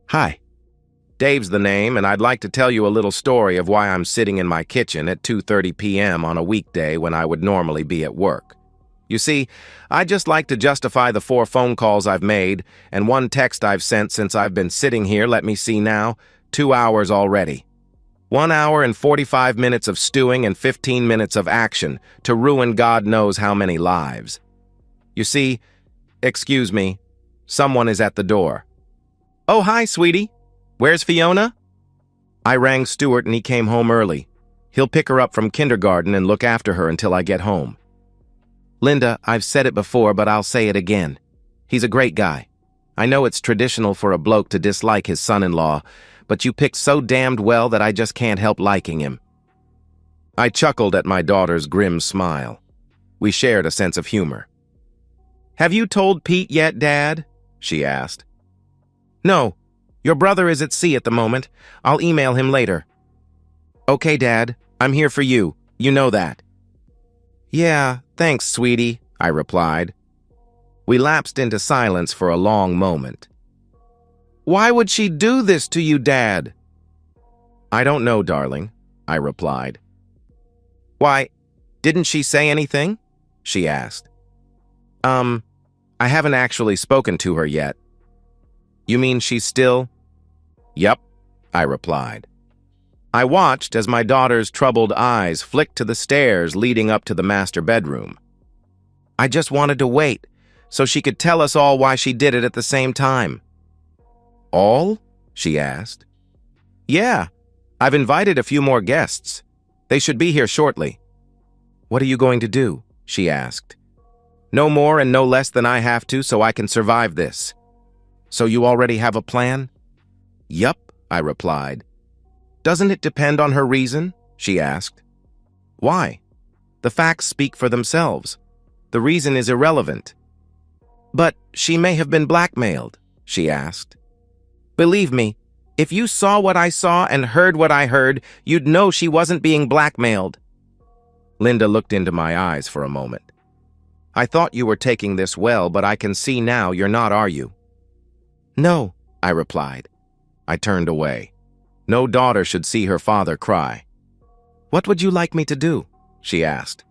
Hi. Dave's the name, and I'd like to tell you a little story of why I'm sitting in my kitchen at 2:30 p.m. on a weekday when I would normally be at work. You see, I just like to justify the 4 phone calls I've made and 1 text I've sent since I've been sitting here, let me see now, 2 hours already. 1 hour and 45 minutes of stewing and 15 minutes of action to ruin God knows how many lives. You see, excuse me, someone is at the door. Oh, hi, sweetie. Where's Fiona? I rang Stuart and he came home early. He'll pick her up from kindergarten and look after her until I get home. Linda, I've said it before, but I'll say it again. He's a great guy. I know it's traditional for a bloke to dislike his son-in-law, but you picked so damned well that I just can't help liking him. I chuckled at my daughter's grim smile. We shared a sense of humor. Have you told Pete yet, Dad? She asked. No. Your brother is at sea at the moment. I'll email him later. Okay, Dad. I'm here for you. You know that. Yeah, thanks, sweetie, I replied. We lapsed into silence for a long moment. Why would she do this to you, Dad? I don't know, darling, I replied. Why, didn't she say anything? She asked. I haven't actually spoken to her yet. You mean she's still? Yup, I replied. I watched as my daughter's troubled eyes flicked to the stairs leading up to the master bedroom. I just wanted to wait, so she could tell us all why she did it at the same time. All? She asked. Yeah, I've invited a few more guests. They should be here shortly. What are you going to do? She asked. No more and no less than I have to so I can survive this. So you already have a plan? Yup, I replied. Doesn't it depend on her reason? She asked. Why? The facts speak for themselves. The reason is irrelevant. But she may have been blackmailed, she asked. Believe me, if you saw what I saw and heard what I heard, you'd know she wasn't being blackmailed. Linda looked into my eyes for a moment. I thought you were taking this well, but I can see now you're not, are you? No, I replied. I turned away. No daughter should see her father cry. What would you like me to do? She asked.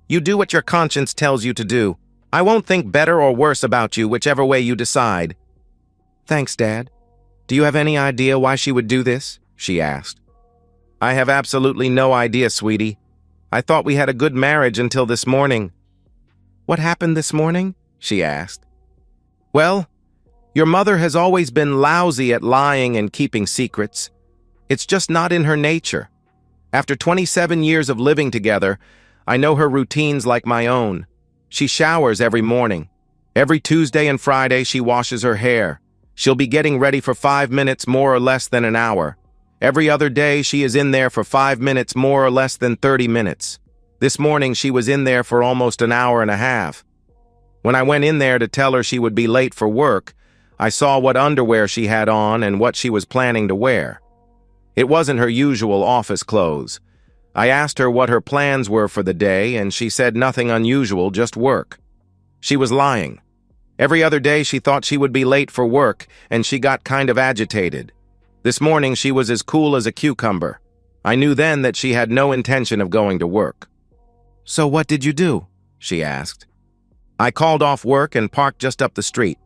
You do what your conscience tells you to do. I won't think better or worse about you, whichever way you decide. Thanks, Dad. Do you have any idea why she would do this? She asked. I have absolutely no idea, sweetie. I thought we had a good marriage until this morning. What happened this morning? She asked. Well, your mother has always been lousy at lying and keeping secrets. It's just not in her nature. After 27 years of living together, I know her routines like my own. She showers every morning. Every Tuesday and Friday she washes her hair. She'll be getting ready for 5 minutes more or less than an hour. Every other day she is in there for 5 minutes more or less than 30 minutes. This morning she was in there for almost an hour and a half. When I went in there to tell her she would be late for work, I saw what underwear she had on and what she was planning to wear. It wasn't her usual office clothes. I asked her what her plans were for the day, and she said nothing unusual, just work. She was lying. Every other day she thought she would be late for work, and she got kind of agitated. This morning she was as cool as a cucumber. I knew then that she had no intention of going to work. So what did you do? She asked. I called off work and parked just up the street.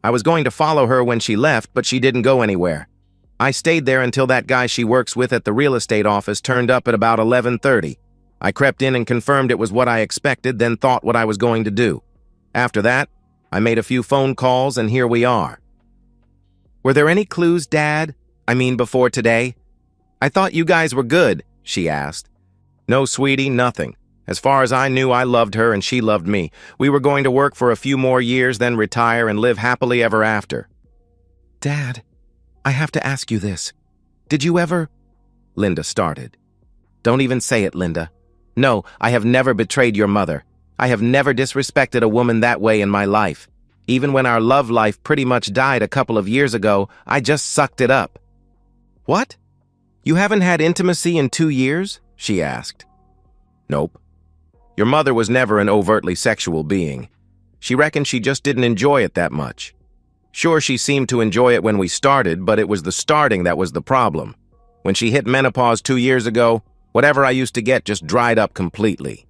I was going to follow her when she left, but she didn't go anywhere. I stayed there until that guy she works with at the real estate office turned up at about 11:30. I crept in and confirmed it was what I expected, then thought what I was going to do. After that, I made a few phone calls, and here we are. Were there any clues, Dad? I mean, before today? I thought you guys were good, she asked. No, sweetie, nothing. As far as I knew, I loved her and she loved me. We were going to work for a few more years, then retire and live happily ever after. Dad, I have to ask you this. Did you ever... Linda started. Don't even say it, Linda. No, I have never betrayed your mother. I have never disrespected a woman that way in my life. Even when our love life pretty much died a couple of years ago, I just sucked it up. What? You haven't had intimacy in 2 years? She asked. Nope. Your mother was never an overtly sexual being. She reckoned she just didn't enjoy it that much. Sure, she seemed to enjoy it when we started, but it was the starting that was the problem. When she hit menopause 2 years ago, whatever I used to get just dried up completely.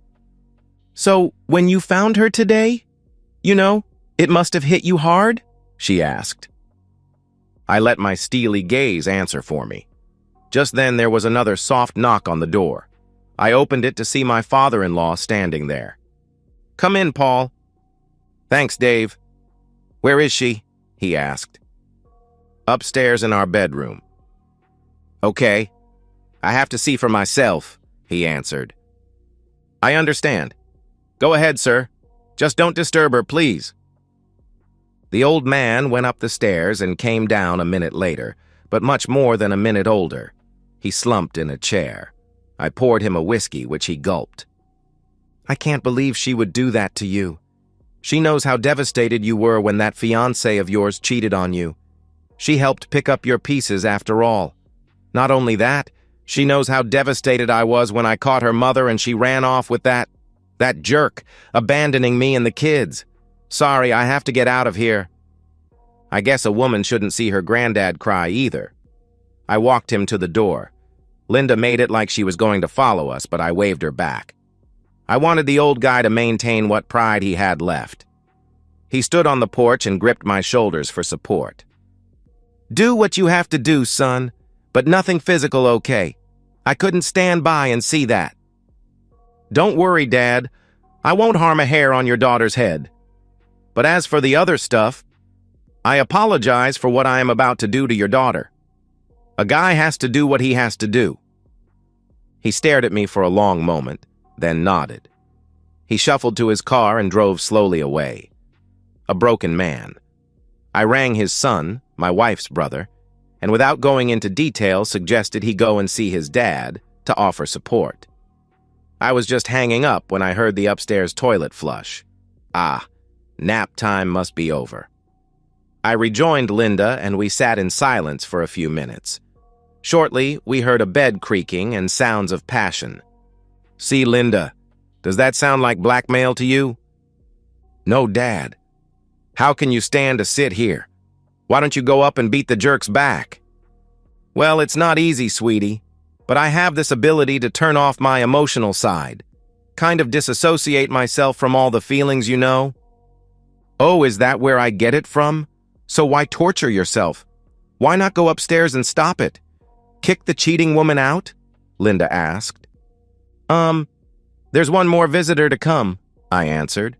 So, when you found her today, it must have hit you hard? She asked. I let my steely gaze answer for me. Just then there was another soft knock on the door. I opened it to see my father-in-law standing there. "Come in, Paul." "Thanks, Dave." "Where is she?" he asked. "Upstairs in our bedroom." "Okay. I have to see for myself," he answered. "I understand. Go ahead, sir. Just don't disturb her, please." The old man went up the stairs and came down a minute later, but much more than a minute older. He slumped in a chair. I poured him a whiskey, which he gulped. "I can't believe she would do that to you. She knows how devastated you were when that fiancé of yours cheated on you. She helped pick up your pieces after all. Not only that, she knows how devastated I was when I caught her mother and she ran off with that jerk, abandoning me and the kids. Sorry, I have to get out of here." I guess a woman shouldn't see her granddad cry either. I walked him to the door. Linda made it like she was going to follow us, but I waved her back. I wanted the old guy to maintain what pride he had left. He stood on the porch and gripped my shoulders for support. "Do what you have to do, son, but nothing physical, okay? I couldn't stand by and see that." "Don't worry, Dad. I won't harm a hair on your daughter's head. But as for the other stuff, I apologize for what I am about to do to your daughter. A guy has to do what he has to do." He stared at me for a long moment, then nodded. He shuffled to his car and drove slowly away. A broken man. I rang his son, my wife's brother, and without going into detail suggested he go and see his dad to offer support. I was just hanging up when I heard the upstairs toilet flush. Nap time must be over. I rejoined Linda and we sat in silence for a few minutes. Shortly, we heard a bed creaking and sounds of passion. "See, Linda, does that sound like blackmail to you?" "No, Dad. How can you stand to sit here? Why don't you go up and beat the jerk's back?" "Well, it's not easy, sweetie, but I have this ability to turn off my emotional side. Kind of disassociate myself from all the feelings, you know." "Oh, is that where I get it from? So why torture yourself? Why not go upstairs and stop it? Kick the cheating woman out?" Linda asked. There's one more visitor to come," I answered.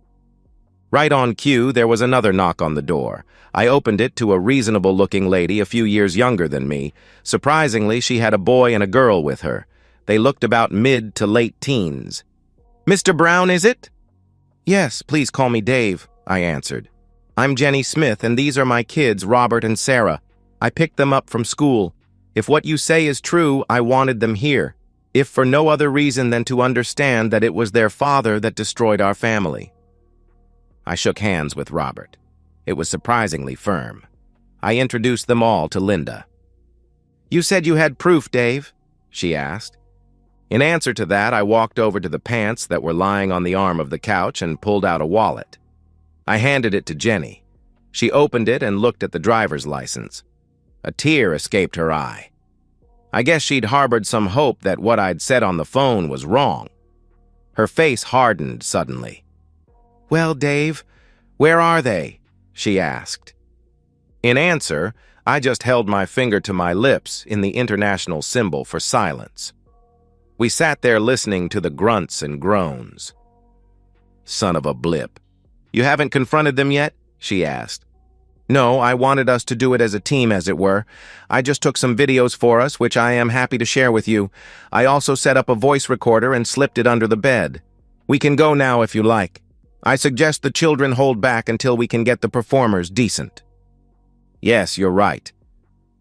Right on cue, there was another knock on the door. I opened it to a reasonable-looking lady a few years younger than me. Surprisingly, she had a boy and a girl with her. They looked about mid to late teens. "Mr. Brown, is it?" "Yes, please call me Dave," I answered. "I'm Jenny Smith, and these are my kids, Robert and Sarah. I picked them up from school. If what you say is true, I wanted them here, if for no other reason than to understand that it was their father that destroyed our family." I shook hands with Robert. It was surprisingly firm. I introduced them all to Linda. "You said you had proof, Dave?" she asked. In answer to that, I walked over to the pants that were lying on the arm of the couch and pulled out a wallet. I handed it to Jenny. She opened it and looked at the driver's license. A tear escaped her eye. I guess she'd harbored some hope that what I'd said on the phone was wrong. Her face hardened suddenly. "Well, Dave, where are they?" she asked. In answer, I just held my finger to my lips in the international symbol for silence. We sat there listening to the grunts and groans. "Son of a blip. You haven't confronted them yet?" she asked. "No, I wanted us to do it as a team, as it were. I just took some videos for us, which I am happy to share with you. I also set up a voice recorder and slipped it under the bed. We can go now if you like. I suggest the children hold back until we can get the performers decent." "Yes, you're right.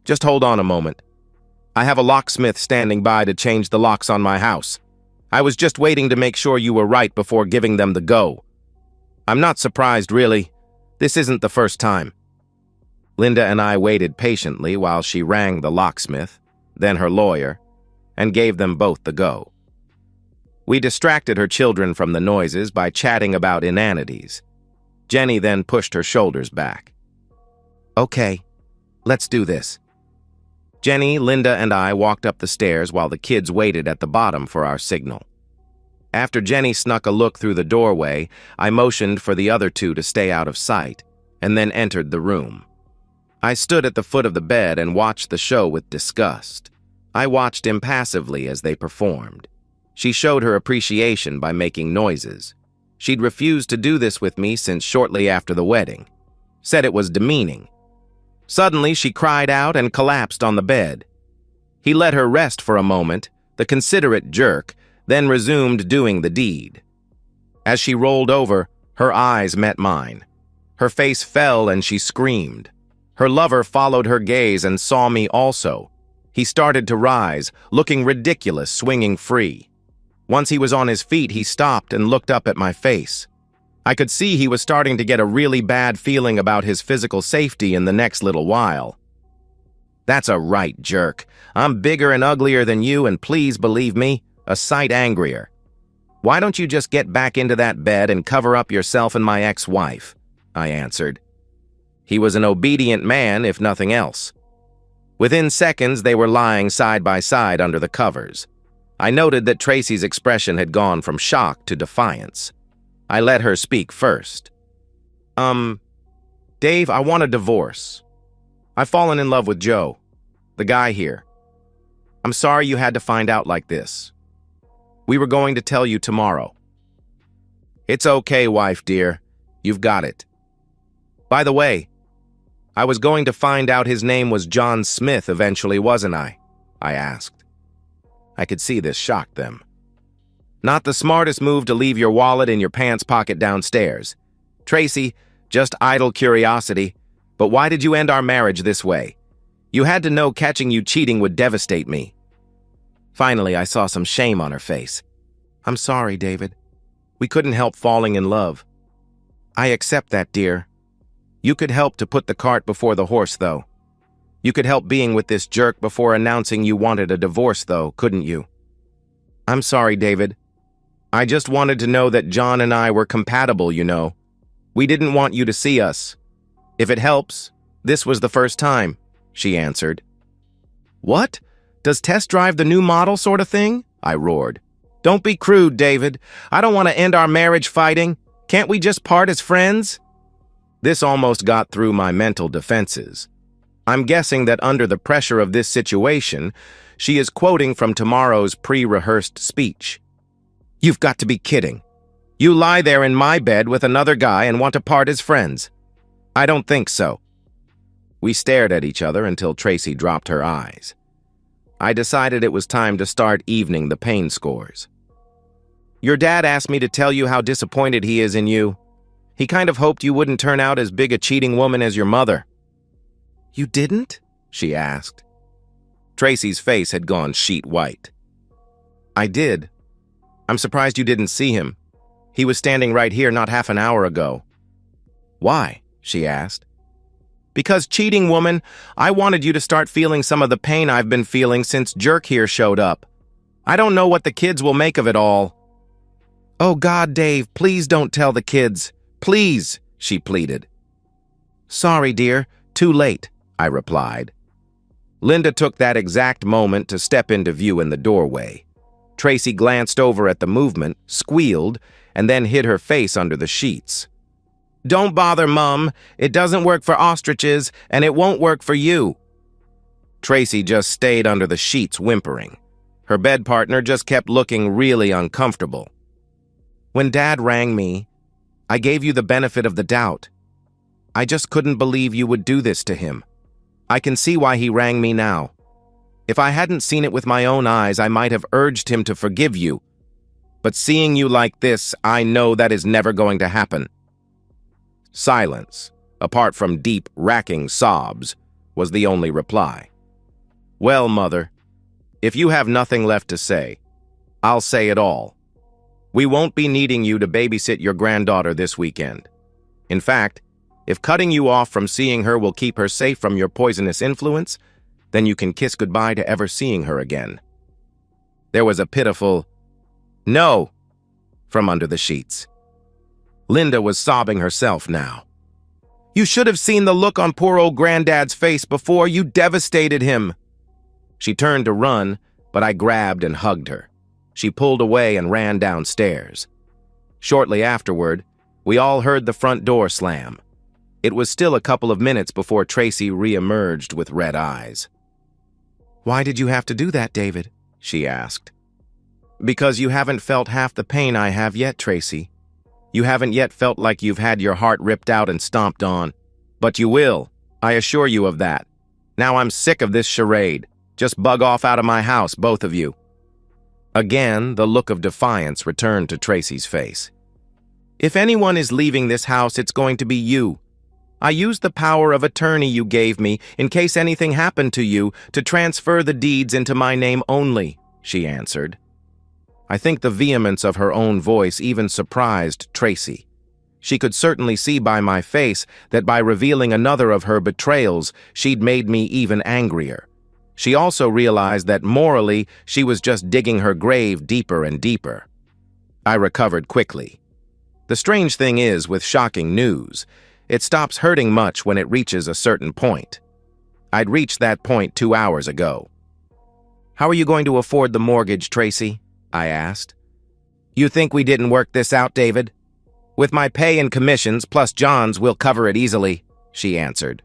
Just hold on a moment. I have a locksmith standing by to change the locks on my house. I was just waiting to make sure you were right before giving them the go. I'm not surprised, really. This isn't the first time." Linda and I waited patiently while she rang the locksmith, then her lawyer, and gave them both the go. We distracted her children from the noises by chatting about inanities. Jenny then pushed her shoulders back. Okay, let's do this. Jenny, Linda, and I walked up the stairs while the kids waited at the bottom for our signal. After Jenny snuck a look through the doorway, I motioned for the other two to stay out of sight, and then entered the room. I stood at the foot of the bed and watched the show with disgust. I watched impassively as they performed. She showed her appreciation by making noises. She'd refused to do this with me since shortly after the wedding. Said it was demeaning. Suddenly, she cried out and collapsed on the bed. He let her rest for a moment, the considerate jerk, then resumed doing the deed. As she rolled over, her eyes met mine. Her face fell and she screamed. Her lover followed her gaze and saw me also. He started to rise, looking ridiculous, swinging free. Once he was on his feet, he stopped and looked up at my face. I could see he was starting to get a really bad feeling about his physical safety in the next little while. That's a right jerk. I'm bigger and uglier than you, and please believe me, a sight angrier. Why don't you just get back into that bed and cover up yourself and my ex-wife? I answered. He was an obedient man, if nothing else. Within seconds, they were lying side by side under the covers. I noted that Tracy's expression had gone from shock to defiance. I let her speak first. Dave, I want a divorce. I've fallen in love with Joe, the guy here. I'm sorry you had to find out like this. We were going to tell you tomorrow. It's okay, wife dear. You've got it. By the way, I was going to find out his name was John Smith eventually, wasn't I? I asked. I could see this shocked them. Not the smartest move to leave your wallet in your pants pocket downstairs. Tracy, just idle curiosity, but why did you end our marriage this way? You had to know catching you cheating would devastate me. Finally, I saw some shame on her face. I'm sorry, David. We couldn't help falling in love. I accept that, dear. You could help to put the cart before the horse, though. You could help being with this jerk before announcing you wanted a divorce, though, couldn't you? I'm sorry, David. I just wanted to know that John and I were compatible, you know. We didn't want you to see us. If it helps, this was the first time, she answered. What? Does Tess drive the new model sort of thing? I roared. Don't be crude, David. I don't want to end our marriage fighting. Can't we just part as friends? This almost got through my mental defenses. I'm guessing that under the pressure of this situation, she is quoting from tomorrow's pre-rehearsed speech. You've got to be kidding. You lie there in my bed with another guy and want to part as friends. I don't think so. We stared at each other until Tracy dropped her eyes. I decided it was time to start evening the pain scores. Your dad asked me to tell you how disappointed he is in you. He kind of hoped you wouldn't turn out as big a cheating woman as your mother. You didn't? She asked. Tracy's face had gone sheet white. I did. I'm surprised you didn't see him. He was standing right here not half an hour ago. Why? She asked. Because, cheating woman, I wanted you to start feeling some of the pain I've been feeling since Jerk here showed up. I don't know what the kids will make of it all. Oh God, Dave, please don't tell the kids. Please, she pleaded. Sorry, dear, too late, I replied. Linda took that exact moment to step into view in the doorway. Tracy glanced over at the movement, squealed, and then hid her face under the sheets. Don't bother, Mum. It doesn't work for ostriches, and it won't work for you. Tracy just stayed under the sheets, whimpering. Her bed partner just kept looking really uncomfortable. When Dad rang me, I gave you the benefit of the doubt. I just couldn't believe you would do this to him. I can see why he rang me now. If I hadn't seen it with my own eyes, I might have urged him to forgive you. But seeing you like this, I know that is never going to happen. Silence, apart from deep, racking sobs, was the only reply. Well, Mother, if you have nothing left to say, I'll say it all. We won't be needing you to babysit your granddaughter this weekend. In fact, if cutting you off from seeing her will keep her safe from your poisonous influence, then you can kiss goodbye to ever seeing her again. There was a pitiful, "No," from under the sheets. Linda was sobbing herself now. You should have seen the look on poor old Granddad's face before. You devastated him." She turned to run, but I grabbed and hugged her. She pulled away and ran downstairs. Shortly afterward, we all heard the front door slam. It was still a couple of minutes before Tracy re-emerged with red eyes. "Why did you have to do that, David?" she asked. "Because you haven't felt half the pain I have yet, Tracy. You haven't yet felt like you've had your heart ripped out and stomped on. But you will, I assure you of that. Now I'm sick of this charade. Just bug off out of my house, both of you." Again, the look of defiance returned to Tracy's face. "If anyone is leaving this house, it's going to be you. I used the power of attorney you gave me in case anything happened to you to transfer the deeds into my name only," she answered. I think the vehemence of her own voice even surprised Tracy. She could certainly see by my face that by revealing another of her betrayals, she'd made me even angrier. She also realized that morally, she was just digging her grave deeper and deeper. I recovered quickly. The strange thing is, with shocking news, it stops hurting much when it reaches a certain point. I'd reached that point 2 hours ago. "How are you going to afford the mortgage, Tracy?" I asked. "You think we didn't work this out, David? With my pay and commissions plus John's, we'll cover it easily," she answered.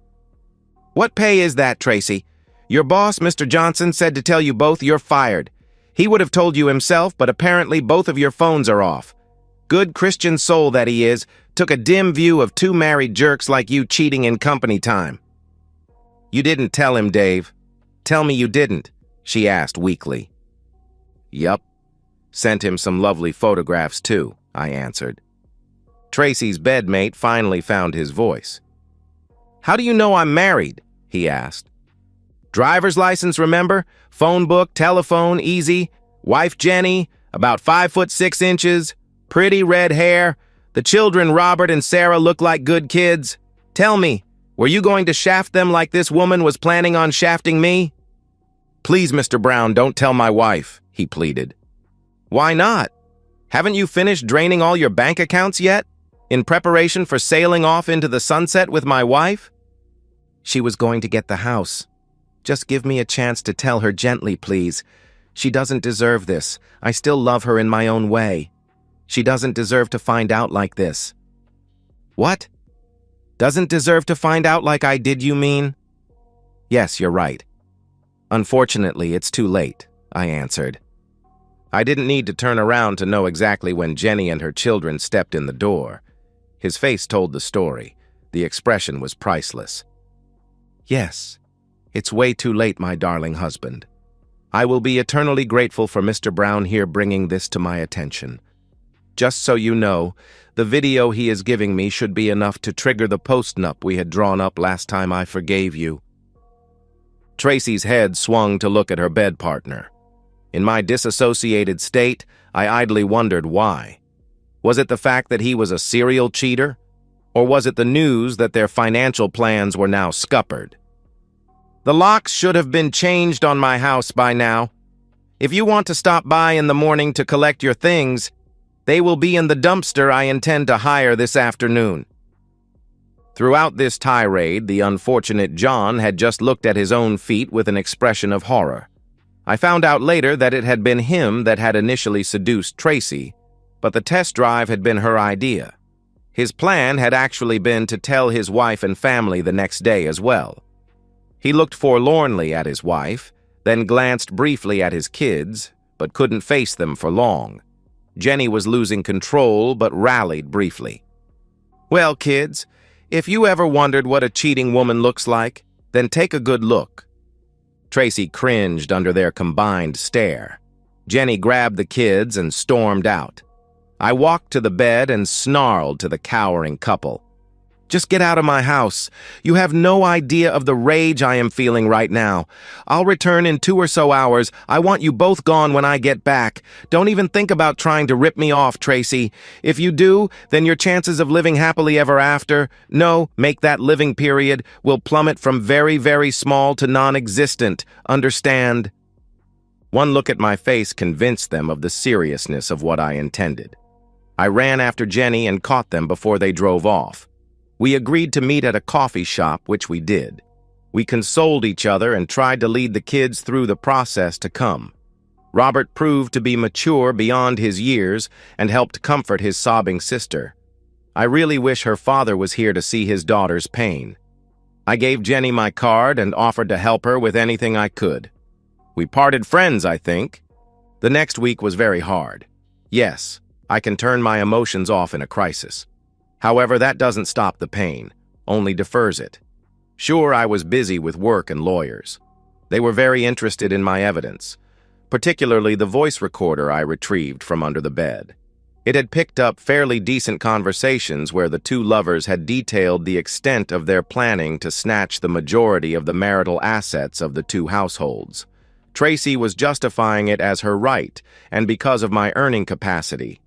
"What pay is that, Tracy? Your boss, Mr. Johnson, said to tell you both you're fired. He would have told you himself, but apparently both of your phones are off. Good Christian soul that he is, took a dim view of 2 married jerks like you cheating in company time." "You didn't tell him, Dave. Tell me you didn't," she asked weakly. "Yup. Sent him some lovely photographs too," I answered. Tracy's bedmate finally found his voice. "How do you know I'm married?" he asked. "Driver's license, remember? Phone book, telephone, easy. Wife Jenny, about 5'6" pretty red hair. The children Robert and Sarah look like good kids. Tell me, were you going to shaft them like this woman was planning on shafting me?" "Please, Mr. Brown, don't tell my wife," he pleaded. "Why not? Haven't you finished draining all your bank accounts yet, in preparation for sailing off into the sunset with my wife?" "She was going to get the house. Just give me a chance to tell her gently, please. She doesn't deserve this. I still love her in my own way. She doesn't deserve to find out like this." "What? Doesn't deserve to find out like I did, you mean?" "Yes, you're right. Unfortunately, it's too late," I answered. I didn't need to turn around to know exactly when Jenny and her children stepped in the door. His face told the story. The expression was priceless. "Yes, it's way too late, my darling husband. I will be eternally grateful for Mr. Brown here bringing this to my attention. Just so you know, the video he is giving me should be enough to trigger the post-nup we had drawn up last time I forgave you." Tracy's head swung to look at her bed partner. In my disassociated state, I idly wondered why. Was it the fact that he was a serial cheater? Or was it the news that their financial plans were now scuppered? "The locks should have been changed on my house by now. If you want to stop by in the morning to collect your things, they will be in the dumpster I intend to hire this afternoon." Throughout this tirade, the unfortunate John had just looked at his own feet with an expression of horror. I found out later that it had been him that had initially seduced Tracy, but the test drive had been her idea. His plan had actually been to tell his wife and family the next day as well. He looked forlornly at his wife, then glanced briefly at his kids, but couldn't face them for long. Jenny was losing control, but rallied briefly. "Well, kids, if you ever wondered what a cheating woman looks like, then take a good look." Tracy cringed under their combined stare. Jenny grabbed the kids and stormed out. I walked to the bed and snarled to the cowering couple. "Just get out of my house. You have no idea of the rage I am feeling right now. I'll return in 2 or so hours. I want you both gone when I get back. Don't even think about trying to rip me off, Tracy. If you do, then your chances of living happily ever after, no, make that living period, will plummet from very, very small to non-existent. Understand?" One look at my face convinced them of the seriousness of what I intended. I ran after Jenny and caught them before they drove off. We agreed to meet at a coffee shop, which we did. We consoled each other and tried to lead the kids through the process to come. Robert proved to be mature beyond his years and helped comfort his sobbing sister. I really wish her father was here to see his daughter's pain. I gave Jenny my card and offered to help her with anything I could. We parted friends, I think. The next week was very hard. Yes, I can turn my emotions off in a crisis. However, that doesn't stop the pain, only defers it. Sure, I was busy with work and lawyers. They were very interested in my evidence, particularly the voice recorder I retrieved from under the bed. It had picked up fairly decent conversations where the two lovers had detailed the extent of their planning to snatch the majority of the marital assets of the two households. Tracy was justifying it as her right and because of my earning capacity.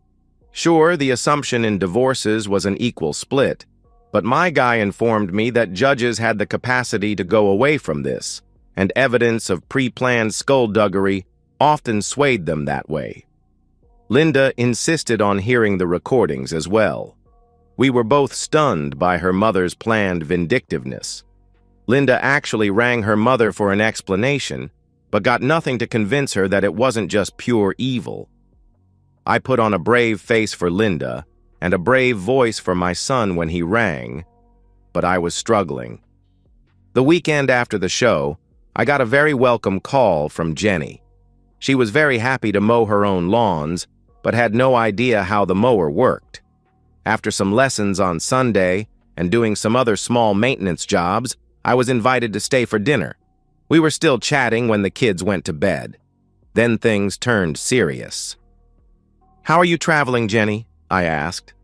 Sure, the assumption in divorces was an equal split, but my guy informed me that judges had the capacity to go away from this, and evidence of pre-planned skullduggery often swayed them that way. Linda insisted on hearing the recordings as well. We were both stunned by her mother's planned vindictiveness. Linda actually rang her mother for an explanation, but got nothing to convince her that it wasn't just pure evil. I put on a brave face for Linda and a brave voice for my son when he rang, but I was struggling. The weekend after the show, I got a very welcome call from Jenny. She was very happy to mow her own lawns, but had no idea how the mower worked. After some lessons on Sunday and doing some other small maintenance jobs, I was invited to stay for dinner. We were still chatting when the kids went to bed. Then things turned serious. "How are you traveling, Jenny?" I asked.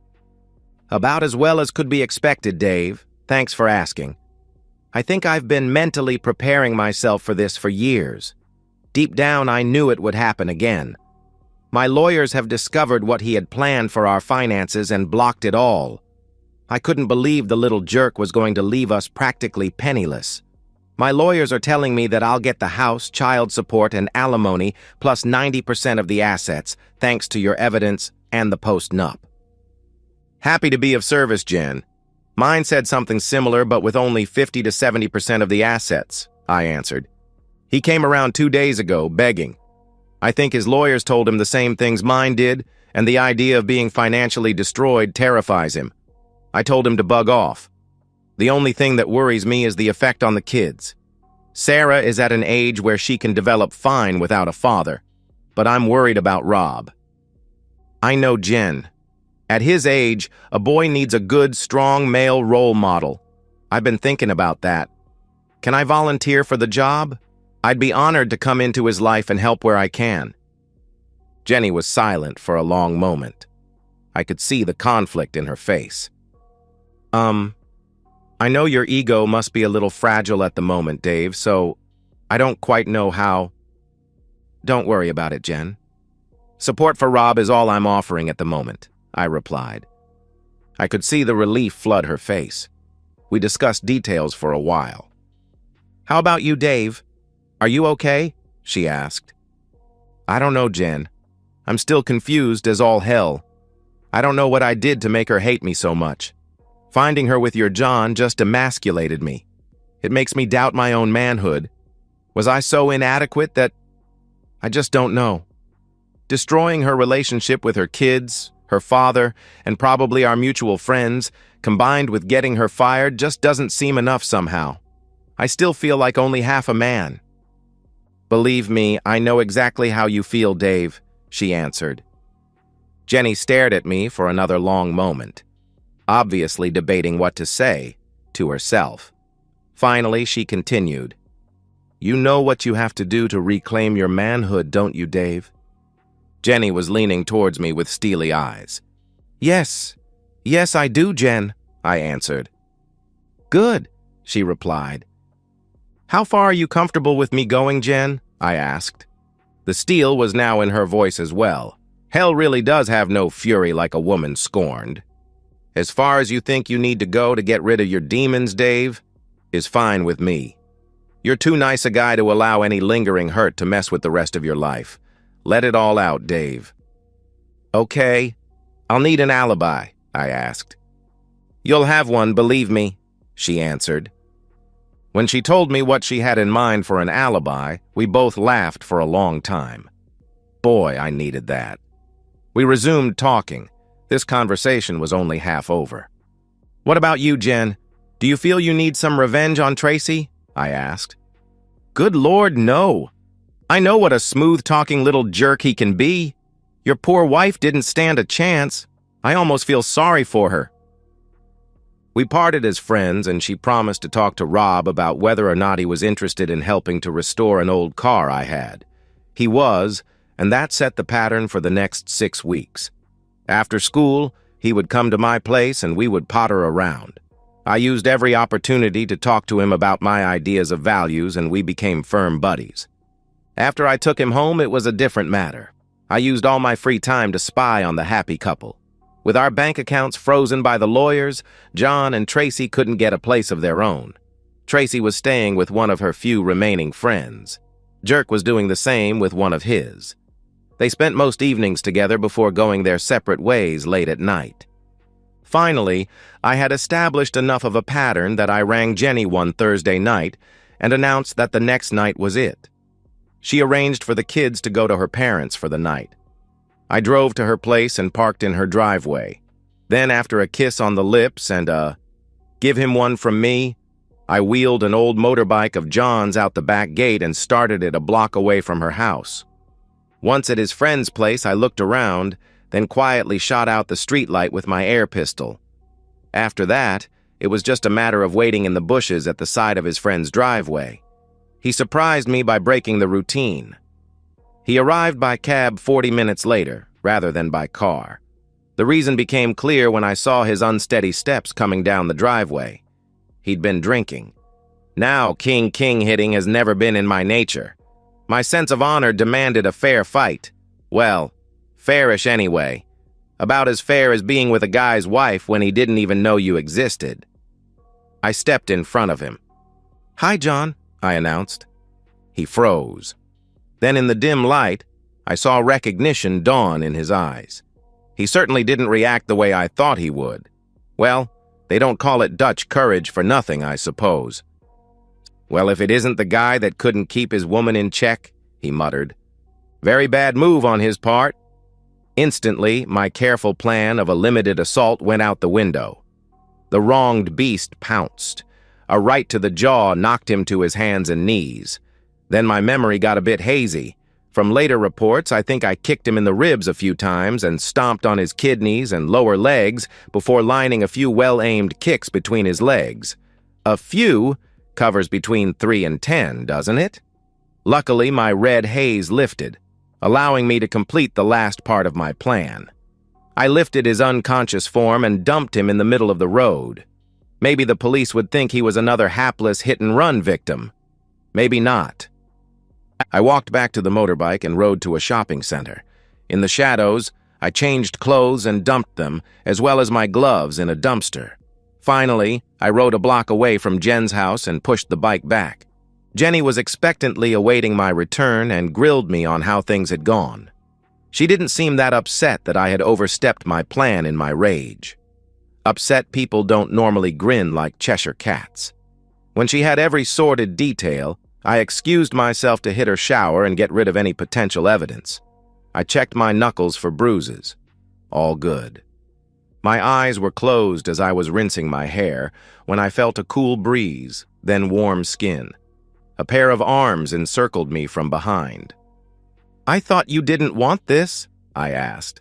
"About as well as could be expected, Dave. Thanks for asking. I think I've been mentally preparing myself for this for years. Deep down, I knew it would happen again. My lawyers have discovered what he had planned for our finances and blocked it all. I couldn't believe the little jerk was going to leave us practically penniless. My lawyers are telling me that I'll get the house, child support, and alimony, plus 90% of the assets, thanks to your evidence and the post-nup." "Happy to be of service, Jen. Mine said something similar, but with only 50 to 70% of the assets," I answered. "He came around 2 days ago, begging. I think his lawyers told him the same things mine did, and the idea of being financially destroyed terrifies him. I told him to bug off. The only thing that worries me is the effect on the kids. Sarah is at an age where she can develop fine without a father, but I'm worried about Rob." I know Jen. At his age, a boy needs a good, strong male role model. I've been thinking about that. Can I volunteer for the job? I'd be honored to come into his life and help where I can. Jenny was silent for a long moment. I could see the conflict in her face. I know your ego must be a little fragile at the moment, Dave, so I don't quite know how. Don't worry about it, Jen. Support for Rob is all I'm offering at the moment, I replied. I could see the relief flood her face. We discussed details for a while. "How about you, Dave? Are you okay?" she asked. "I don't know, Jen. I'm still confused as all hell. I don't know what I did to make her hate me so much. Finding her with your John just emasculated me. It makes me doubt my own manhood. Was I so inadequate that... I just don't know. Destroying her relationship with her kids, her father, and probably our mutual friends, combined with getting her fired, just doesn't seem enough somehow. I still feel like only half a man." "Believe me, I know exactly how you feel, Dave," she answered. Jenny stared at me for another long moment, obviously debating what to say to herself. Finally, she continued, "You know what you have to do to reclaim your manhood, don't you, Dave?" Jenny was leaning towards me with steely eyes. Yes, I do, Jen," I answered. "Good," she replied. "How far are you comfortable with me going, Jen?" I asked. The steel was now in her voice as well. Hell really does have no fury like a woman scorned. "As far as you think you need to go to get rid of your demons, Dave, is fine with me. You're too nice a guy to allow any lingering hurt to mess with the rest of your life. Let it all out, Dave." "Okay. I'll need an alibi," I asked. "You'll have one, believe me," she answered. When she told me what she had in mind for an alibi, we both laughed for a long time. Boy, I needed that. We resumed talking. This conversation was only half over. "What about you, Jen? Do you feel you need some revenge on Tracy?" I asked. "Good Lord, no. I know what a smooth-talking little jerk he can be. Your poor wife didn't stand a chance. I almost feel sorry for her." We parted as friends, and she promised to talk to Rob about whether or not he was interested in helping to restore an old car I had. He was, and that set the pattern for the next 6 weeks. After school, he would come to my place and we would potter around. I used every opportunity to talk to him about my ideas of values, and we became firm buddies. After I took him home, it was a different matter. I used all my free time to spy on the happy couple. With our bank accounts frozen by the lawyers, John and Tracy couldn't get a place of their own. Tracy was staying with one of her few remaining friends. Jerk was doing the same with one of his. They spent most evenings together before going their separate ways late at night. Finally, I had established enough of a pattern that I rang Jenny one Thursday night and announced that the next night was it. She arranged for the kids to go to her parents for the night. I drove to her place and parked in her driveway. Then, after a kiss on the lips and a "give him one from me," I wheeled an old motorbike of John's out the back gate and started it a block away from her house. Once at his friend's place, I looked around, then quietly shot out the streetlight with my air pistol. After that, it was just a matter of waiting in the bushes at the side of his friend's driveway. He surprised me by breaking the routine. He arrived by cab 40 minutes later, rather than by car. The reason became clear when I saw his unsteady steps coming down the driveway. He'd been drinking. Now, king hitting has never been in my nature. My sense of honor demanded a fair fight. Well, fairish anyway. About as fair as being with a guy's wife when he didn't even know you existed. I stepped in front of him. "Hi, John," I announced. He froze. Then in the dim light, I saw recognition dawn in his eyes. He certainly didn't react the way I thought he would. Well, they don't call it Dutch courage for nothing, I suppose. "Well, if it isn't the guy that couldn't keep his woman in check," he muttered. "Very bad move on his part." Instantly, my careful plan of a limited assault went out the window. The wronged beast pounced. A right to the jaw knocked him to his hands and knees. Then my memory got a bit hazy. From later reports, I think I kicked him in the ribs a few times and stomped on his kidneys and lower legs before lining a few well-aimed kicks between his legs. A few covers between 3 and 10, doesn't it? Luckily, my red haze lifted, allowing me to complete the last part of my plan. I lifted his unconscious form and dumped him in the middle of the road. Maybe the police would think he was another hapless hit-and-run victim. Maybe not. I walked back to the motorbike and rode to a shopping center. In the shadows, I changed clothes and dumped them, as well as my gloves, in a dumpster. Finally, I rode a block away from Jen's house and pushed the bike back. Jenny was expectantly awaiting my return and grilled me on how things had gone. She didn't seem that upset that I had overstepped my plan in my rage. Upset people don't normally grin like Cheshire cats. When she had every sordid detail, I excused myself to hit her shower and get rid of any potential evidence. I checked my knuckles for bruises. All good. My eyes were closed as I was rinsing my hair when I felt a cool breeze, then warm skin. A pair of arms encircled me from behind. "I thought you didn't want this?" I asked.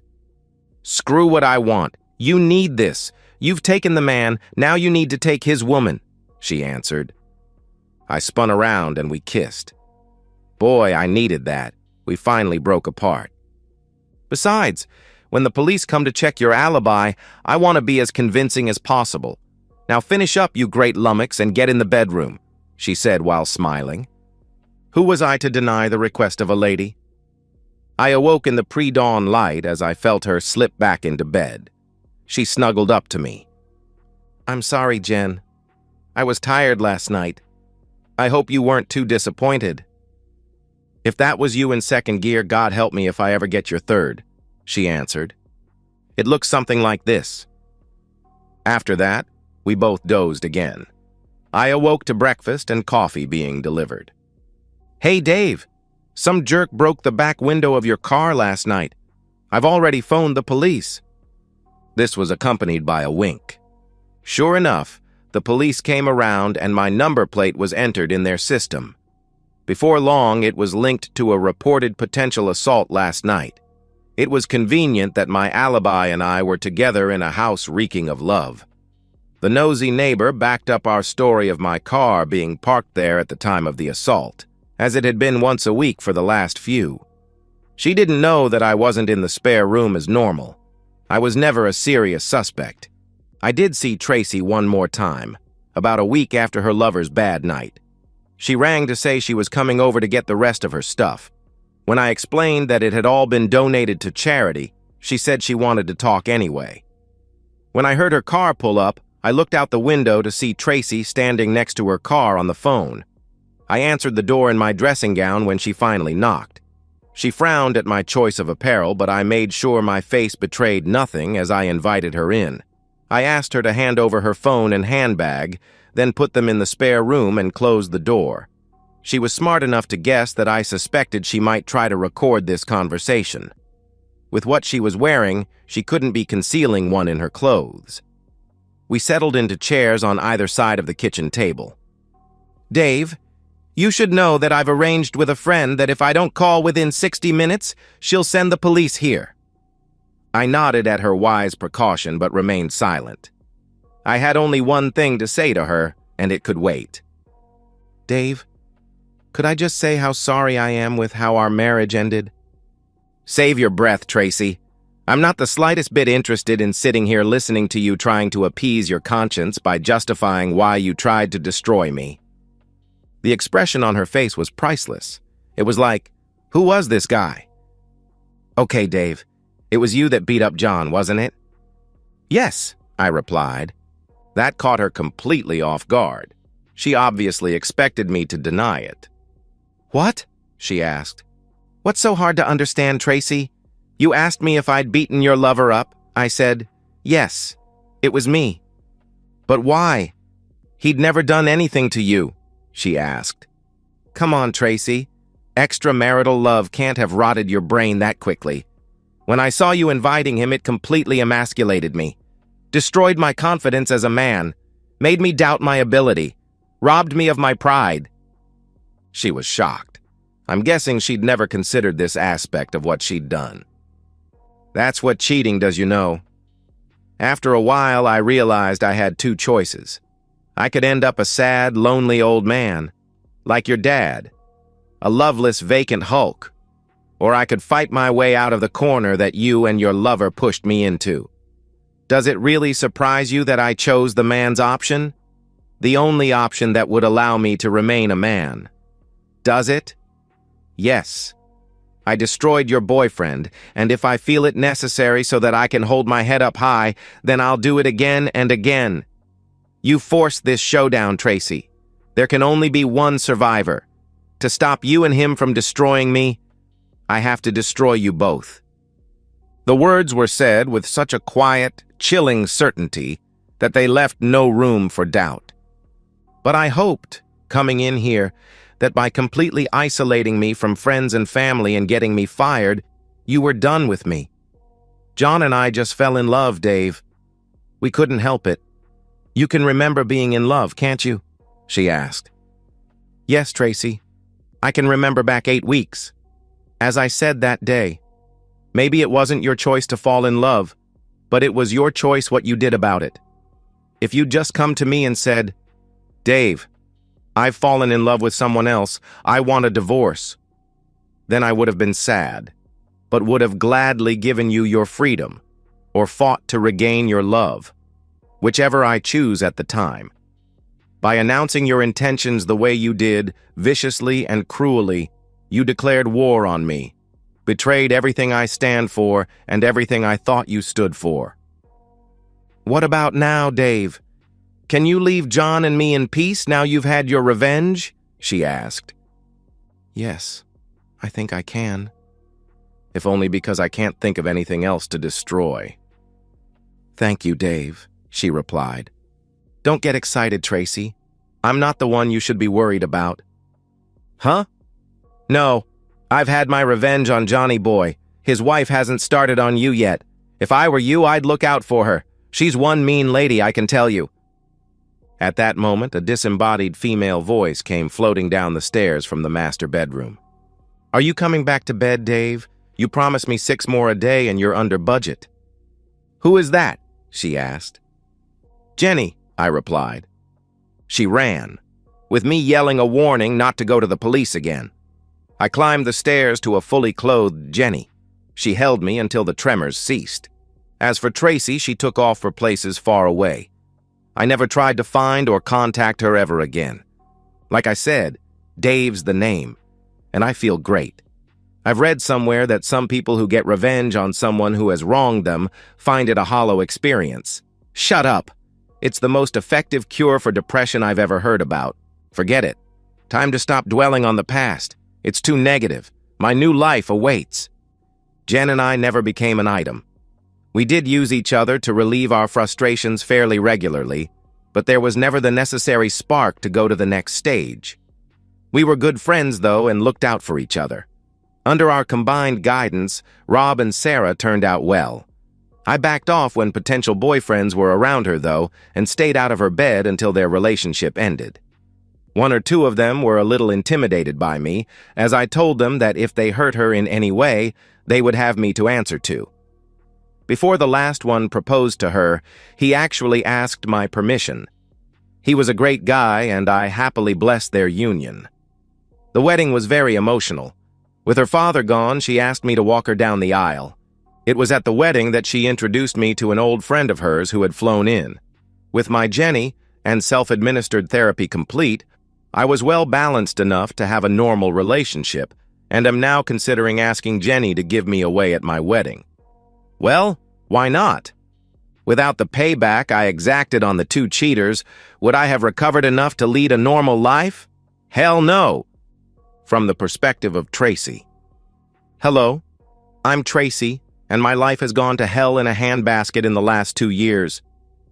"Screw what I want. You need this. You've taken the man, now you need to take his woman," she answered. I spun around and we kissed. Boy, I needed that. We finally broke apart. "Besides, when the police come to check your alibi, I want to be as convincing as possible. Now finish up, you great lummox, and get in the bedroom," she said while smiling. Who was I to deny the request of a lady? I awoke in the pre-dawn light as I felt her slip back into bed. She snuggled up to me. "I'm sorry, Jen. I was tired last night. I hope you weren't too disappointed." "If that was you in second gear, God help me if I ever get your third," she answered. "It looks something like this." After that, We both dozed again. I awoke to breakfast and coffee being delivered. "Hey, Dave, some jerk broke the back window of your car last night. I've already phoned the police." This was accompanied by a wink. Sure enough, the police came around and my number plate was entered in their system. Before long, it was linked to a reported potential assault last night. It was convenient that my alibi and I were together in a house reeking of love. The nosy neighbor backed up our story of my car being parked there at the time of the assault, as it had been once a week for the last few. She didn't know that I wasn't in the spare room as normal. I was never a serious suspect. I did see Tracy one more time, about a week after her lover's bad night. She rang to say she was coming over to get the rest of her stuff. When I explained that it had all been donated to charity, she said she wanted to talk anyway. When I heard her car pull up, I looked out the window to see Tracy standing next to her car on the phone. I answered the door in my dressing gown when she finally knocked. She frowned at my choice of apparel, but I made sure my face betrayed nothing as I invited her in. I asked her to hand over her phone and handbag, then put them in the spare room and closed the door. She was smart enough to guess that I suspected she might try to record this conversation. With what she was wearing, she couldn't be concealing one in her clothes. We settled into chairs on either side of the kitchen table. "Dave, you should know that I've arranged with a friend that if I don't call within 60 minutes, she'll send the police here." I nodded at her wise precaution but remained silent. I had only one thing to say to her, and it could wait. "Dave, could I just say how sorry I am with how our marriage ended?" "Save your breath, Tracy. I'm not the slightest bit interested in sitting here listening to you trying to appease your conscience by justifying why you tried to destroy me." The expression on her face was priceless. It was like, who was this guy? "Okay, Dave, it was you that beat up John, wasn't it?" "Yes," I replied. That caught her completely off guard. She obviously expected me to deny it. "What?" she asked. "What's so hard to understand, Tracy? You asked me if I'd beaten your lover up. I said, yes, it was me." "But why? He'd never done anything to you," she asked. "Come on, Tracy. Extramarital love can't have rotted your brain that quickly. When I saw you inviting him, it completely emasculated me. Destroyed my confidence as a man, made me doubt my ability, robbed me of my pride." She was shocked. I'm guessing she'd never considered this aspect of what she'd done. That's what cheating does, you know. After a while, I realized I had two choices. I could end up a sad, lonely old man, like your dad, a loveless, vacant hulk, or I could fight my way out of the corner that you and your lover pushed me into. Does it really surprise you that I chose the man's option? The only option that would allow me to remain a man. Does it? Yes. I destroyed your boyfriend, and if I feel it necessary so that I can hold my head up high, then I'll do it again and again. You forced this showdown, Tracy. There can only be one survivor. To stop you and him from destroying me, I have to destroy you both." The words were said with such a quiet, chilling certainty that they left no room for doubt. But I hoped, coming in here, that by completely isolating me from friends and family and getting me fired, you were done with me. John and I just fell in love, Dave. We couldn't help it. You can remember being in love, can't you? She asked. Yes, Tracy. I can remember back 8 weeks. As I said that day, maybe it wasn't your choice to fall in love, but it was your choice what you did about it. If you'd just come to me and said, Dave, I've fallen in love with someone else, I want a divorce, then I would have been sad, but would have gladly given you your freedom or fought to regain your love, whichever I choose at the time. By announcing your intentions the way you did, viciously and cruelly, you declared war on me, betrayed everything I stand for and everything I thought you stood for. What about now, Dave? Can you leave John and me in peace now you've had your revenge? She asked. Yes, I think I can. If only because I can't think of anything else to destroy. Thank you, Dave, she replied. Don't get excited, Tracy. I'm not the one you should be worried about. Huh? No, I've had my revenge on Johnny Boy. His wife hasn't started on you yet. If I were you, I'd look out for her. She's one mean lady, I can tell you. At that moment, a disembodied female voice came floating down the stairs from the master bedroom. Are you coming back to bed, Dave? You promised me 6 more a day and you're under budget. Who is that? She asked. Jenny, I replied. She ran, with me yelling a warning not to go to the police again. I climbed the stairs to a fully clothed Jenny. She held me until the tremors ceased. As for Tracy, she took off for places far away. I never tried to find or contact her ever again. Like I said, Dave's the name, and I feel great. I've read somewhere that some people who get revenge on someone who has wronged them find it a hollow experience. Shut up! It's the most effective cure for depression I've ever heard about. Forget it. Time to stop dwelling on the past. It's too negative. My new life awaits. Jen and I never became an item. We did use each other to relieve our frustrations fairly regularly, but there was never the necessary spark to go to the next stage. We were good friends, though, and looked out for each other. Under our combined guidance, Rob and Sarah turned out well. I backed off when potential boyfriends were around her, though, and stayed out of her bed until their relationship ended. 1 or 2 of them were a little intimidated by me, as I told them that if they hurt her in any way, they would have me to answer to. Before the last one proposed to her, he actually asked my permission. He was a great guy, and I happily blessed their union. The wedding was very emotional. With her father gone, she asked me to walk her down the aisle. It was at the wedding that she introduced me to an old friend of hers who had flown in. With my Jenny and self-administered therapy complete, I was well balanced enough to have a normal relationship, and am now considering asking Jenny to give me away at my wedding. Well, why not? Without the payback I exacted on the 2 cheaters, would I have recovered enough to lead a normal life? Hell no! From the perspective of Tracy. Hello, I'm Tracy, and my life has gone to hell in a handbasket in the last 2 years.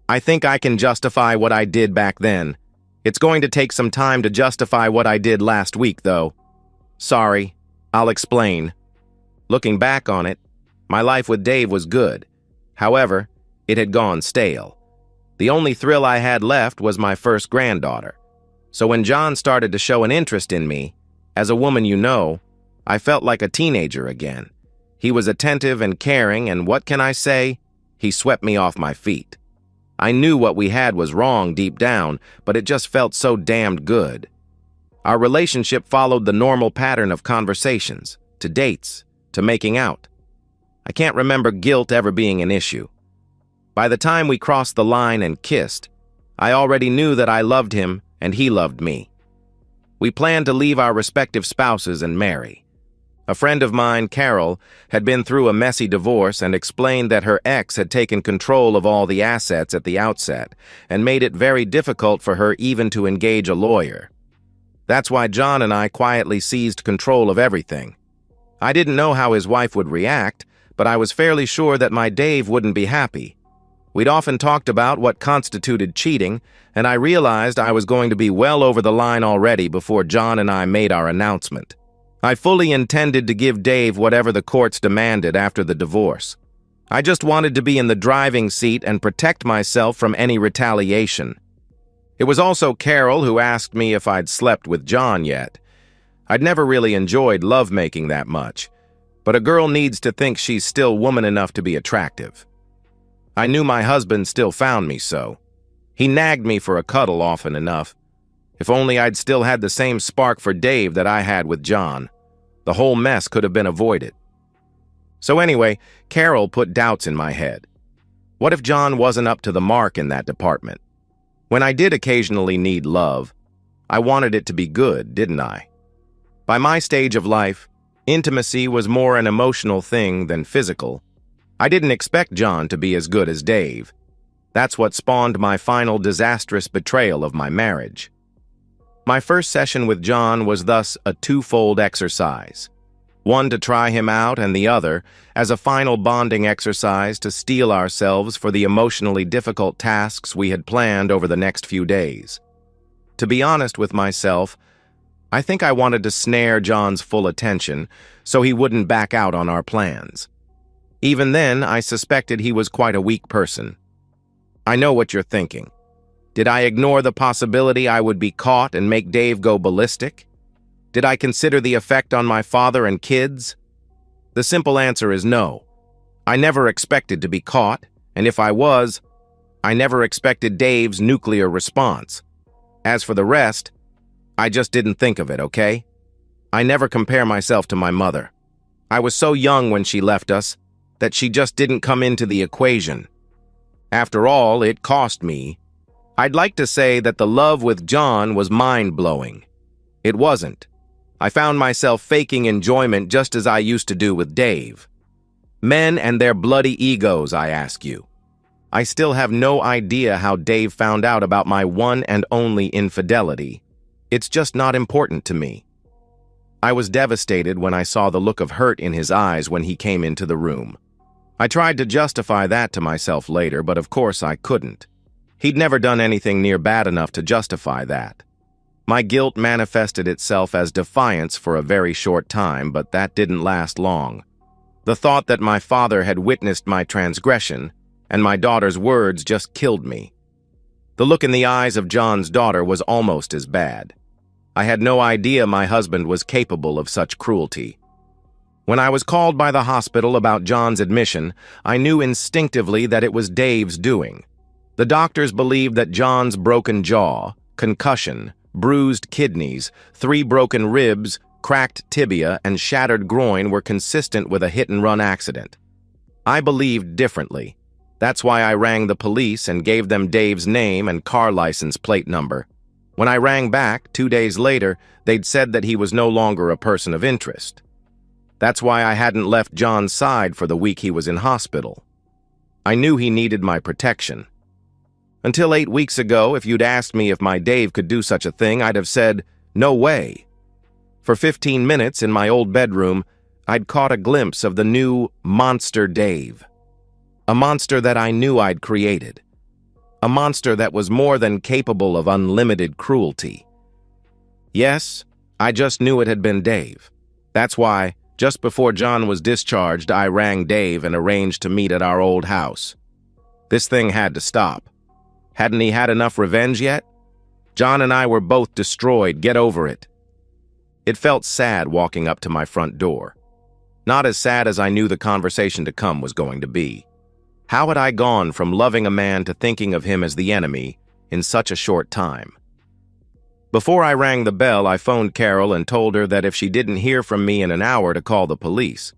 I think I can justify what I did back then. It's going to take some time to justify what I did last week, though. Sorry, I'll explain. Looking back on it, my life with Dave was good. However, it had gone stale. The only thrill I had left was my first granddaughter. So when John started to show an interest in me, as a woman you know, I felt like a teenager again. He was attentive and caring, and what can I say? He swept me off my feet. I knew what we had was wrong deep down, but it just felt so damned good. Our relationship followed the normal pattern of conversations, to dates, to making out. I can't remember guilt ever being an issue. By the time we crossed the line and kissed, I already knew that I loved him and he loved me. We planned to leave our respective spouses and marry. A friend of mine, Carol, had been through a messy divorce and explained that her ex had taken control of all the assets at the outset and made it very difficult for her even to engage a lawyer. That's why John and I quietly seized control of everything. I didn't know how his wife would react, but I was fairly sure that my Dave wouldn't be happy. We'd often talked about what constituted cheating, and I realized I was going to be well over the line already before John and I made our announcement. I fully intended to give Dave whatever the courts demanded after the divorce. I just wanted to be in the driving seat and protect myself from any retaliation. It was also Carol who asked me if I'd slept with John yet. I'd never really enjoyed lovemaking that much, but a girl needs to think she's still woman enough to be attractive. I knew my husband still found me so. He nagged me for a cuddle often enough. If only I'd still had the same spark for Dave that I had with John. The whole mess could have been avoided. So anyway, Carol put doubts in my head. What if John wasn't up to the mark in that department? When I did occasionally need love, I wanted it to be good, didn't I? By my stage of life, intimacy was more an emotional thing than physical. I didn't expect John to be as good as Dave. That's what spawned my final disastrous betrayal of my marriage. My first session with John was thus a twofold exercise. one to try him out and the other as a final bonding exercise to steel ourselves for the emotionally difficult tasks we had planned over the next few days. To be honest with myself, I think I wanted to snare John's full attention so he wouldn't back out on our plans. Even then, I suspected he was quite a weak person. I know what you're thinking. Did I ignore the possibility I would be caught and make Dave go ballistic? Did I consider the effect on my father and kids? The simple answer is no. I never expected to be caught, and if I was, I never expected Dave's nuclear response. As for the rest, I just didn't think of it, okay? I never compare myself to my mother. I was so young when she left us that she just didn't come into the equation. After all, it cost me. I'd like to say that the love with John was mind-blowing. It wasn't. I found myself faking enjoyment just as I used to do with Dave. Men and their bloody egos, I ask you. I still have no idea how Dave found out about my one and only infidelity. It's just not important to me. I was devastated when I saw the look of hurt in his eyes when he came into the room. I tried to justify that to myself later, but of course I couldn't. He'd never done anything near bad enough to justify that. My guilt manifested itself as defiance for a very short time, but that didn't last long. The thought that my father had witnessed my transgression and my daughter's words just killed me. The look in the eyes of John's daughter was almost as bad. I had no idea my husband was capable of such cruelty. When I was called by the hospital about John's admission, I knew instinctively that it was Dave's doing. The doctors believed that John's broken jaw, concussion, bruised kidneys, 3 broken ribs, cracked tibia, and shattered groin were consistent with a hit-and-run accident. I believed differently. That's why I rang the police and gave them Dave's name and car license plate number. When I rang back 2 days later, they'd said that he was no longer a person of interest. That's why I hadn't left John's side for the week he was in hospital. I knew he needed my protection. Until 8 weeks ago, if you'd asked me if my Dave could do such a thing, I'd have said, no way. For 15 minutes in my old bedroom, I'd caught a glimpse of the new monster Dave. A monster that I knew I'd created. A monster that was more than capable of unlimited cruelty. Yes, I just knew it had been Dave. That's why, just before John was discharged, I rang Dave and arranged to meet at our old house. This thing had to stop. Hadn't he had enough revenge yet? John and I were both destroyed. Get over it. It felt sad walking up to my front door. Not as sad as I knew the conversation to come was going to be. How had I gone from loving a man to thinking of him as the enemy in such a short time? Before I rang the bell, I phoned Carol and told her that if she didn't hear from me in an hour to call the police.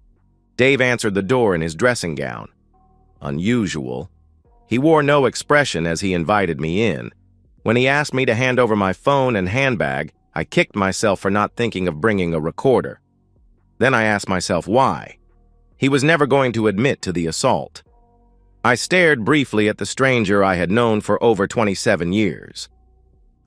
Dave answered the door in his dressing gown. Unusual. He wore no expression as he invited me in. When he asked me to hand over my phone and handbag, I kicked myself for not thinking of bringing a recorder. Then I asked myself why. He was never going to admit to the assault. I stared briefly at the stranger I had known for over 27 years.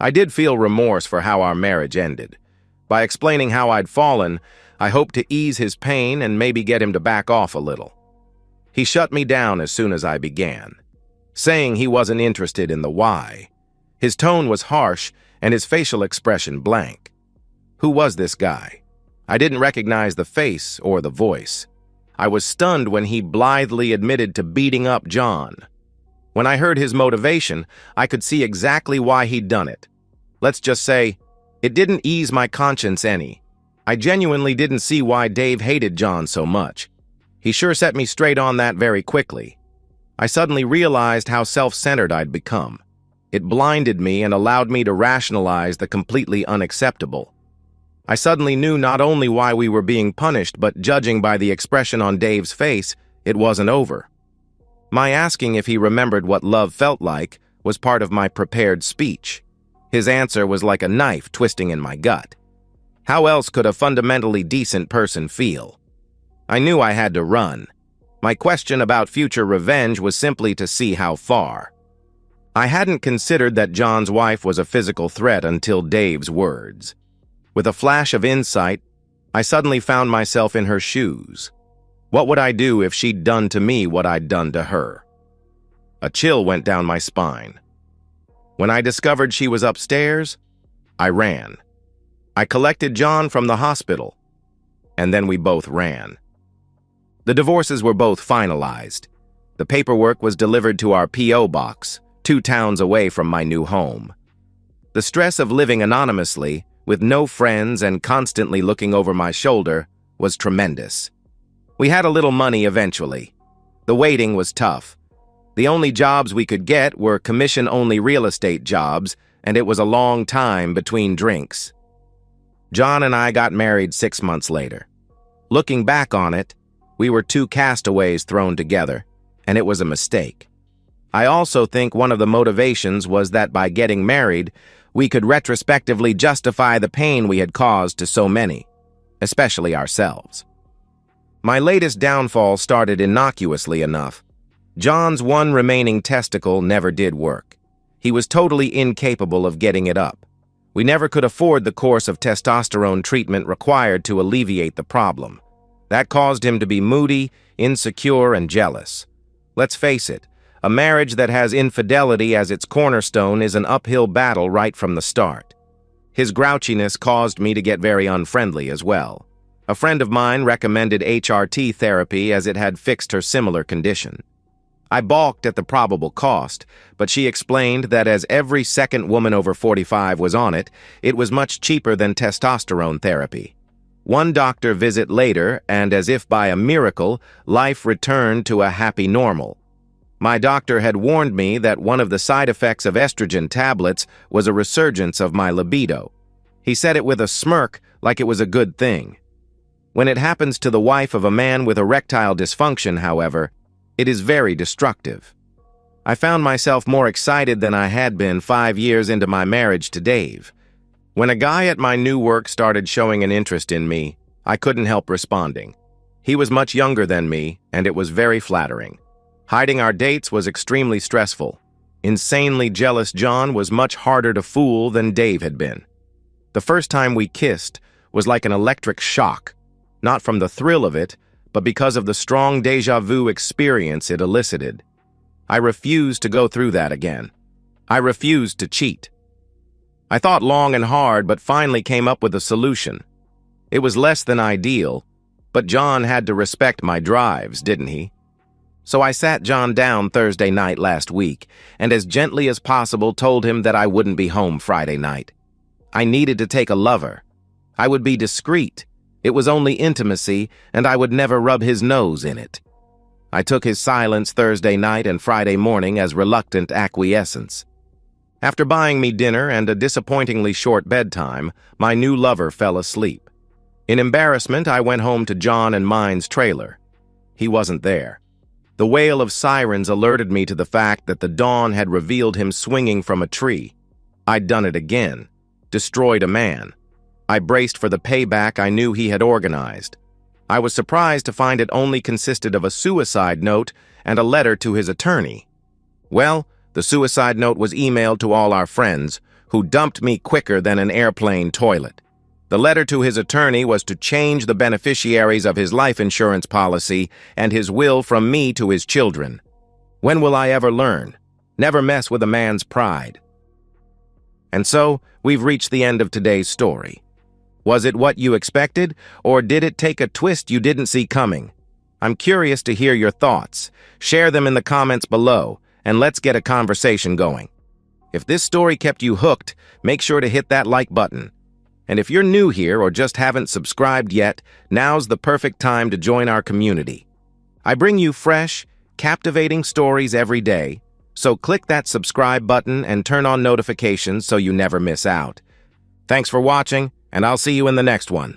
I did feel remorse for how our marriage ended. By explaining how I'd fallen, I hoped to ease his pain and maybe get him to back off a little. He shut me down as soon as I began, saying he wasn't interested in the why. His tone was harsh and his facial expression blank. Who was this guy? I didn't recognize the face or the voice. I was stunned when he blithely admitted to beating up John. When I heard his motivation, I could see exactly why he'd done it. Let's just say, it didn't ease my conscience any. I genuinely didn't see why Dave hated John so much. He sure set me straight on that very quickly. I suddenly realized how self-centered I'd become. It blinded me and allowed me to rationalize the completely unacceptable. I suddenly knew not only why we were being punished, but judging by the expression on Dave's face, it wasn't over. My asking if he remembered what love felt like was part of my prepared speech. His answer was like a knife twisting in my gut. How else could a fundamentally decent person feel? I knew I had to run. My question about future revenge was simply to see how far. I hadn't considered that John's wife was a physical threat until Dave's words. With a flash of insight, I suddenly found myself in her shoes. What would I do if she'd done to me what I'd done to her? A chill went down my spine. When I discovered she was upstairs, I ran. I collected John from the hospital, and then we both ran. The divorces were both finalized. The paperwork was delivered to our P.O. box, 2 towns away from my new home. The stress of living anonymously, with no friends and constantly looking over my shoulder, was tremendous. We had a little money eventually. The waiting was tough. The only jobs we could get were commission-only real estate jobs, and it was a long time between drinks. John and I got married 6 months later. Looking back on it, we were 2 castaways thrown together, and it was a mistake. I also think one of the motivations was that by getting married, we could retrospectively justify the pain we had caused to so many, especially ourselves. My latest downfall started innocuously enough. John's one remaining testicle never did work. He was totally incapable of getting it up. We never could afford the course of testosterone treatment required to alleviate the problem. That caused him to be moody, insecure, and jealous. Let's face it, a marriage that has infidelity as its cornerstone is an uphill battle right from the start. His grouchiness caused me to get very unfriendly as well. A friend of mine recommended HRT therapy as it had fixed her similar condition. I balked at the probable cost, but she explained that as every second woman over 45 was on it, it was much cheaper than testosterone therapy. One doctor visit later, and as if by a miracle, life returned to a happy normal. My doctor had warned me that one of the side effects of estrogen tablets was a resurgence of my libido. He said it with a smirk, like it was a good thing. When it happens to the wife of a man with erectile dysfunction, however, it is very destructive. I found myself more excited than I had been 5 years into my marriage to Dave. When a guy at my new work started showing an interest in me, I couldn't help responding. He was much younger than me, and it was very flattering. Hiding our dates was extremely stressful. Insanely jealous John was much harder to fool than Dave had been. The first time we kissed was like an electric shock, not from the thrill of it, but because of the strong déjà vu experience it elicited. I refused to go through that again. I refused to cheat. I thought long and hard, but finally came up with a solution. It was less than ideal, but John had to respect my drives, didn't he? So I sat John down Thursday night last week, and as gently as possible told him that I wouldn't be home Friday night. I needed to take a lover. I would be discreet. It was only intimacy, and I would never rub his nose in it. I took his silence Thursday night and Friday morning as reluctant acquiescence. After buying me dinner and a disappointingly short bedtime, my new lover fell asleep. In embarrassment, I went home to John and mine's trailer. He wasn't there. The wail of sirens alerted me to the fact that the dawn had revealed him swinging from a tree. I'd done it again. Destroyed a man. I braced for the payback I knew he had organized. I was surprised to find it only consisted of a suicide note and a letter to his attorney. Well, the suicide note was emailed to all our friends, who dumped me quicker than an airplane toilet. The letter to his attorney was to change the beneficiaries of his life insurance policy and his will from me to his children. When will I ever learn? Never mess with a man's pride. And so, we've reached the end of today's story. Was it what you expected, or did it take a twist you didn't see coming? I'm curious to hear your thoughts. Share them in the comments below, and let's get a conversation going. If this story kept you hooked, make sure to hit that like button. And if you're new here or just haven't subscribed yet, now's the perfect time to join our community. I bring you fresh, captivating stories every day, so click that subscribe button and turn on notifications so you never miss out. Thanks for watching, and I'll see you in the next one.